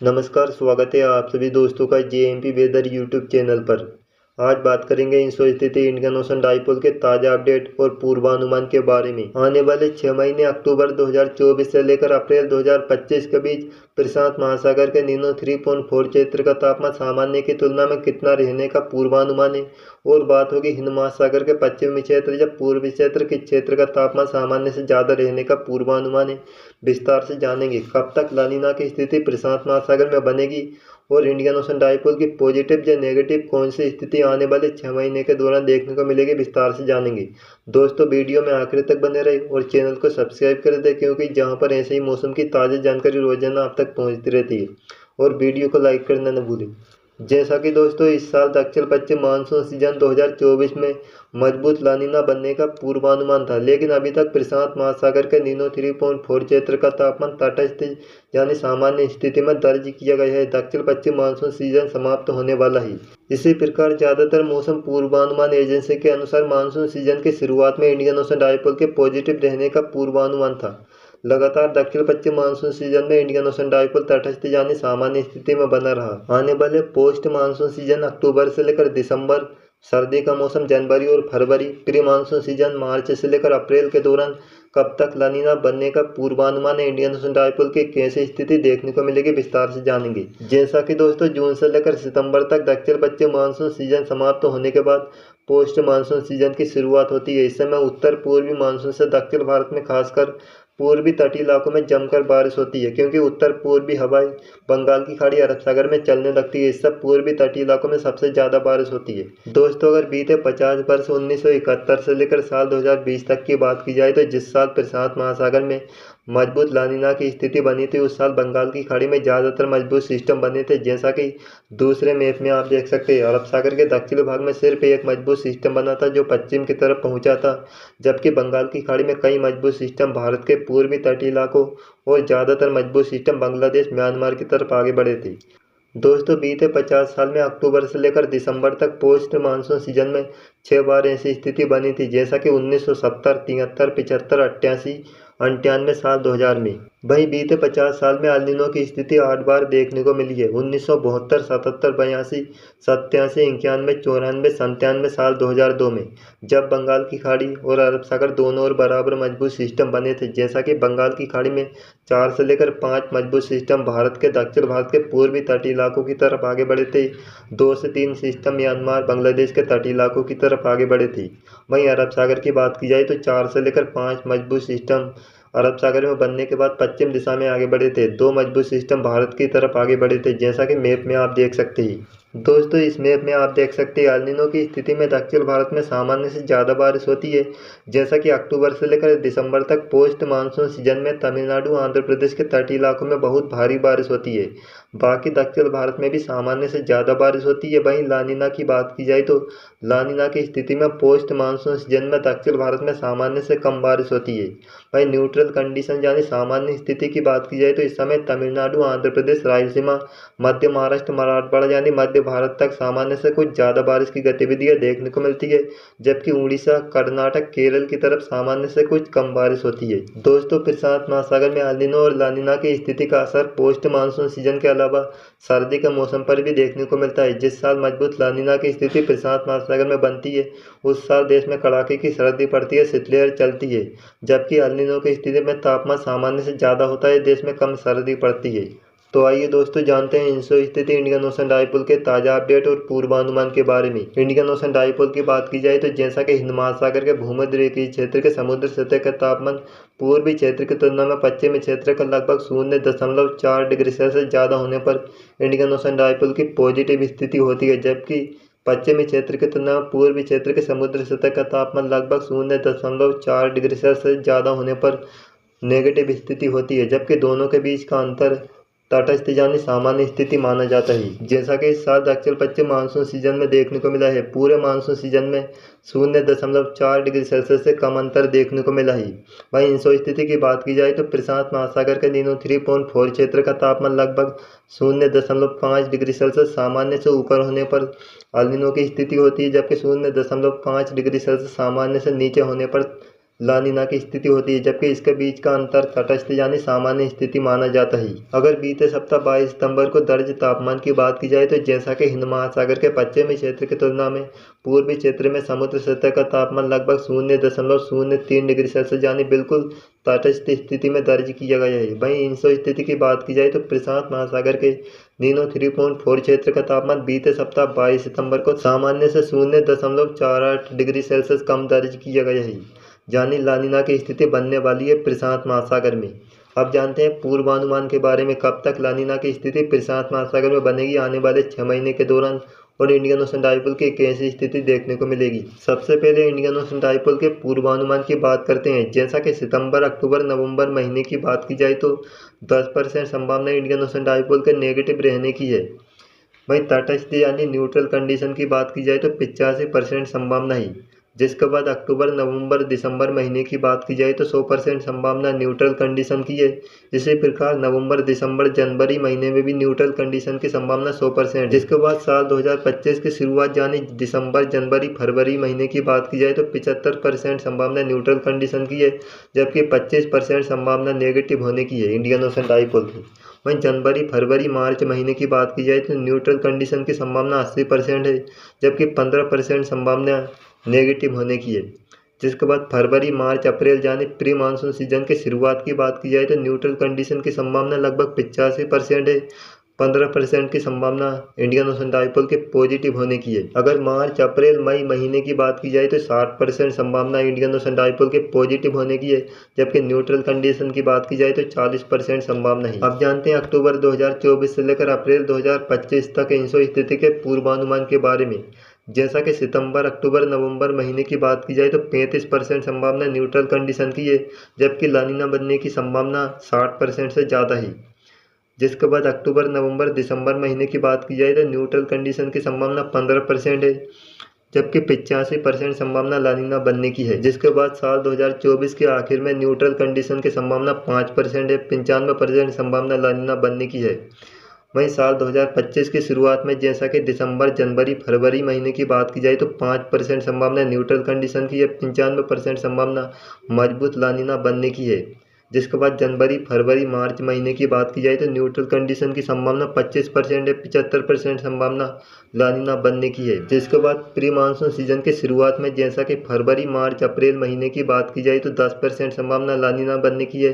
नमस्कार, स्वागत है आप सभी दोस्तों का जेएमपी वेदर यूट्यूब चैनल पर। आज बात करेंगे इंसो स्थिति इंडियन ओशन डाइपोल के ताज़ा अपडेट और पूर्वानुमान के बारे में। आने वाले 6 महीने अक्टूबर 2024 से लेकर अप्रैल 2025 के बीच प्रशांत महासागर के निनो 3.4 क्षेत्र का तापमान सामान्य की तुलना में कितना रहने का पूर्वानुमान है। और बात होगी हिंद महासागर के पश्चिमी क्षेत्र या पूर्वी क्षेत्र के क्षेत्र का तापमान सामान्य से ज़्यादा रहने का पूर्वानुमान है। विस्तार से जानेंगे कब तक लानिना की स्थिति प्रशांत महासागर में बनेगी और इंडियन ओशन डाइपोल की पॉजिटिव या नेगेटिव कौन सी स्थिति आने वाले 6 महीने के दौरान देखने को मिलेगी, विस्तार से जानेंगे। दोस्तों, वीडियो में आखिर तक बने रहे और चैनल को सब्सक्राइब कर दें, क्योंकि जहां पर ऐसे ही मौसम की ताज़ा जानकारी रोजाना आप तक पहुंचती रहती है। और वीडियो को लाइक करना न भूलें। जैसा कि दोस्तों, इस साल दक्षिण पश्चिम मानसून सीजन 2024 में मजबूत लानिना बनने का पूर्वानुमान था, लेकिन अभी तक प्रशांत महासागर के निनो 3.4 क्षेत्र का तापमान तटस्थ यानी सामान्य स्थिति में दर्ज किया गया है। दक्षिण पश्चिम मानसून सीजन समाप्त होने वाला है। इसी प्रकार ज्यादातर मौसम पूर्वानुमान एजेंसी के अनुसार मानसून सीजन की शुरुआत में इंडियन ओशन डाइपोल के पॉजिटिव रहने का पूर्वानुमान था। लगातार दक्षिण पश्चिम मानसून सीजन में इंडियन ओशन डाइपोल तटस्थ यानी सामान्य स्थिति में बना रहा। आने वाले पोस्ट मानसून सीजन अक्टूबर से लेकर दिसंबर, सर्दी का मौसम जनवरी और फरवरी, प्री मानसून सीजन मार्च से लेकर अप्रैल के दौरान कब तक लानिना बनने का पूर्वानुमान है। इंडियन ओशन डाइपोल की कैसी स्थिति देखने को मिलेगी, विस्तार से जानेंगे। जैसा कि दोस्तों, जून से लेकर सितंबर तक दक्षिण पश्चिम मानसून सीजन समाप्त होने के बाद पोस्ट मानसून सीजन की शुरुआत होती है। इस समय उत्तर पूर्वी मानसून से दक्षिण भारत में खासकर पूर्वी तटीय इलाकों में जमकर बारिश होती है, क्योंकि उत्तर पूर्वी हवाएं बंगाल की खाड़ी, अरब सागर में चलने लगती है। इस सब पूर्वी तटीय इलाकों में सबसे ज़्यादा बारिश होती है। दोस्तों, अगर बीते 50 वर्ष 1971 से लेकर साल 2020 तक की बात की जाए, तो जिस साल प्रशांत महासागर में मजबूत लानिना की स्थिति बनी थी, उस साल बंगाल की खाड़ी में ज़्यादातर मजबूत सिस्टम बने थे। जैसा कि दूसरे मैप में आप देख सकते हैं, अरब सागर के दक्षिणी भाग में सिर्फ एक मजबूत सिस्टम बना था जो पश्चिम की तरफ पहुंचा था, जबकि बंगाल की खाड़ी में कई मजबूत सिस्टम भारत के पूर्वी तटीय इलाकों और ज़्यादातर मजबूत सिस्टम बांग्लादेश, म्यांमार की तरफ आगे बढ़े थे। दोस्तों, बीते 50 साल में अक्टूबर से लेकर दिसंबर तक पोस्ट मानसून सीजन में 6 बार ऐसी स्थिति बनी थी, जैसा कि 1970, 73, 75, 88, 98 साल 2000 में। वहीं बीते 50 साल में एल नीनो की स्थिति 8 बार देखने को मिली है। 1972, 77, 82, 87, 91, 94, 97 साल 2002 में, जब बंगाल की खाड़ी और अरब सागर दोनों ओर बराबर मजबूत सिस्टम बने थे। जैसा कि बंगाल की खाड़ी में 4 से लेकर 5 मजबूत सिस्टम भारत के दक्षिण भारत के पूर्वी तटीय इलाकों की तरफ आगे बढ़े थे। 2 से 3 सिस्टम म्यांमार, बांग्लादेश के तटीय इलाकों की तरफ आगे बढ़े थे। वहीं अरब सागर की बात की जाए तो 4 से लेकर 5 मजबूत सिस्टम अरब सागर में बनने के बाद पश्चिम दिशा में आगे बढ़े थे। 2 मजबूत सिस्टम भारत की तरफ आगे बढ़े थे, जैसा कि मैप में आप देख सकते हैं। दोस्तों, इस मैप में आप देख सकते हैं एल नीनो की स्थिति में दक्षिण भारत में सामान्य से ज़्यादा बारिश होती है। जैसा कि अक्टूबर से लेकर दिसंबर तक पोस्ट मानसून सीजन में तमिलनाडु, आंध्र प्रदेश के तटीय इलाकों में बहुत भारी बारिश होती है। बाकी दक्षिण भारत में भी सामान्य से ज़्यादा बारिश होती है। वहीं लानिना की बात की जाए तो लानिना की स्थिति में पोस्ट मानसून सीजन में दक्षिण भारत में सामान्य से कम बारिश होती है। वहीं न्यूट्रल कंडीशन यानी सामान्य स्थिति की बात की जाए तो इस समय तमिलनाडु, आंध्र प्रदेश, रायलसीमा, मध्य महाराष्ट्र, मराठवाड़ा यानी मध्य भारत तक सामान्य से कुछ ज़्यादा बारिश की गतिविधियाँ देखने को मिलती है, जबकि उड़ीसा, कर्नाटक, केरल की तरफ सामान्य से कुछ कम बारिश होती है। दोस्तों, प्रशांत महासागर में एल नीनो और लानिना की स्थिति का असर पोस्ट मानसून सीजन के अलावा सर्दी के मौसम पर भी देखने को मिलता है। जिस साल मजबूत लानिना की स्थिति प्रशांत महासागर में बनती है, उस साल देश में कड़ाके की सर्दी पड़ती है, शीतलहर चलती है। जबकि एल नीनो की स्थिति में तापमान सामान्य से ज़्यादा होता है, देश में कम सर्दी पड़ती है। तो आइए दोस्तों, जानते हैं इंसो स्थिति इंडियन ओशन डाइपोल के ताज़ा अपडेट और पूर्वानुमान के बारे में। इंडियन ओशन डाइपोल की बात की जाए तो जैसा कि हिंद महासागर के भूमध्यरेखीय क्षेत्र के समुद्र सतह का तापमान पूर्वी क्षेत्र की तुलना में पश्चिमी क्षेत्र का लगभग 0.4 डिग्री सेल्सियस ज़्यादा होने पर इंडियन ओशन डाइपोल की पॉजिटिव स्थिति होती है, जबकि पश्चिमी क्षेत्र की तुलना में पूर्वी क्षेत्र के समुद्र सतह का तापमान लगभग 0.4 डिग्री सेल्सियस ज़्यादा होने पर नेगेटिव स्थिति होती है, जबकि दोनों के बीच का अंतर तटस्थ यानी सामान्य स्थिति माना जाता है। जैसा कि इस साल दक्षिण पश्चिम मानसून सीजन में देखने को मिला है, पूरे मानसून सीजन में 0.4 डिग्री सेल्सियस से कम अंतर देखने को मिला है। वहीं इंसो स्थिति की बात की जाए तो प्रशांत महासागर के निनो 3.4 क्षेत्र का तापमान लगभग 0.5 डिग्री सेल्सियस सामान्य से ऊपर होने पर एल नीनो की स्थिति होती है, जबकि 0.5 डिग्री सेल्सियस सामान्य से नीचे होने पर लानिना की स्थिति होती है, जबकि इसके बीच का अंतर तटस्थ यानी सामान्य स्थिति माना जाता है। अगर बीते सप्ताह 22 सितंबर को दर्ज तापमान की बात की जाए तो जैसा कि हिंद महासागर के पश्चिमी क्षेत्र की तुलना में पूर्वी क्षेत्र में समुद्र सतह का तापमान लगभग 0.03 डिग्री सेल्सियस यानी बिल्कुल तटस्थ स्थिति में दर्ज किया गया है। वहीं इंसो स्थिति की बात की जाए तो प्रशांत महासागर के नीनो 3.4 क्षेत्र का तापमान बीते सप्ताह 22 सितंबर को सामान्य से 0.48 डिग्री सेल्सियस कम दर्ज किया गया है, यानी लानिना की स्थिति बनने वाली है प्रशांत महासागर में। अब जानते हैं पूर्वानुमान के बारे में, कब तक लानिना की स्थिति प्रशांत महासागर में बनेगी आने वाले 6 महीने के दौरान और इंडियन ओशन डाइपोल की कैसी स्थिति देखने को मिलेगी। सबसे पहले इंडियन ओशन डाइपोल के पूर्वानुमान की बात करते हैं। जैसा कि सितंबर, अक्टूबर, नवंबर महीने की बात की जाए तो 10% संभावना इंडियन ओशन डाइपोल के नेगेटिव रहने की है। वहीं तटस्थ यानी न्यूट्रल कंडीशन की बात की जाए तो 85% संभावना है। जिसके बाद अक्टूबर, नवंबर, दिसंबर महीने की बात की जाए तो 100% संभावना न्यूट्रल कंडीशन की है। इसी प्रकार नवंबर, दिसंबर, जनवरी महीने में भी न्यूट्रल कंडीशन की संभावना 100%। जिसके बाद साल 2025 की शुरुआत यानी दिसंबर, जनवरी, फरवरी महीने की बात की जाए तो 75% संभावना न्यूट्रल कंडीशन की है, जबकि 25% संभावना नेगेटिव होने की है इंडियन ओशन डाइपोल की। वहीं जनवरी, फरवरी, मार्च महीने की बात की जाए तो न्यूट्रल कंडीशन की संभावना 80% है, जबकि 15% संभावना नेगेटिव होने की है। जिसके बाद फरवरी, मार्च, अप्रैल यानी प्री मानसून सीजन की शुरुआत की बात की जाए तो न्यूट्रल कंडीशन की संभावना लगभग 85% है, 15% की संभावना इंडियन ओशन डाइपोल के पॉजिटिव होने की है। अगर मार्च, अप्रैल, मई महीने की बात की जाए तो 60% संभावना इंडियन ओशन डाइपोल के पॉजिटिव होने की है, जबकि न्यूट्रल कंडीशन की बात की जाए तो 40% संभावना है। अब जानते हैं अक्टूबर 2024 से लेकर अप्रैल 2025 तक इंसो स्थिति के पूर्वानुमान के बारे में। जैसा कि सितंबर, अक्टूबर, नवंबर महीने की बात की जाए तो 35% संभावना न्यूट्रल कंडीशन की है, जबकि लानिना बनने की संभावना 60% से ज़्यादा है। जिसके बाद अक्टूबर, नवंबर, दिसंबर महीने की बात की जाए तो न्यूट्रल कंडीशन की संभावना 15% है, जबकि 85% संभावना लानिना बनने की है। जिसके बाद साल 2024 के आखिर में न्यूट्रल कंडीशन की संभावना 5% है, 95% संभावना लानिना बनने की है। वहीं साल 2025 की शुरुआत में जैसा कि दिसंबर, जनवरी, फरवरी महीने की बात की जाए तो 5% संभावना न्यूट्रल कंडीशन की है, 95% संभावना मजबूत लानिना बनने की है। जिसके बाद जनवरी, फरवरी, मार्च महीने की बात की जाए तो न्यूट्रल कंडीशन की संभावना 25% है, 75% संभावना लानिना बनने की है। जिसके बाद प्री मानसून सीजन की शुरुआत में जैसा कि फरवरी, मार्च, अप्रैल महीने की बात की जाए तो 10% संभावना लानिना बनने की है,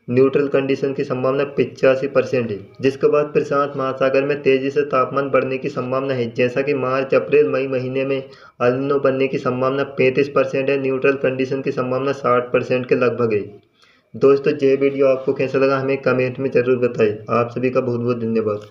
न्यूट्रल कंडीशन की संभावना 85% है। जिसके बाद प्रशांत महासागर में तेजी से तापमान बढ़ने की संभावना है। जैसा कि मार्च, अप्रैल, मई महीने में एल नीनो बनने की संभावना 35% है, न्यूट्रल कंडीशन की संभावना 60% के लगभग है। दोस्तों, ये वीडियो आपको कैसा लगा हमें कमेंट में ज़रूर बताएं। आप सभी का बहुत बहुत धन्यवाद।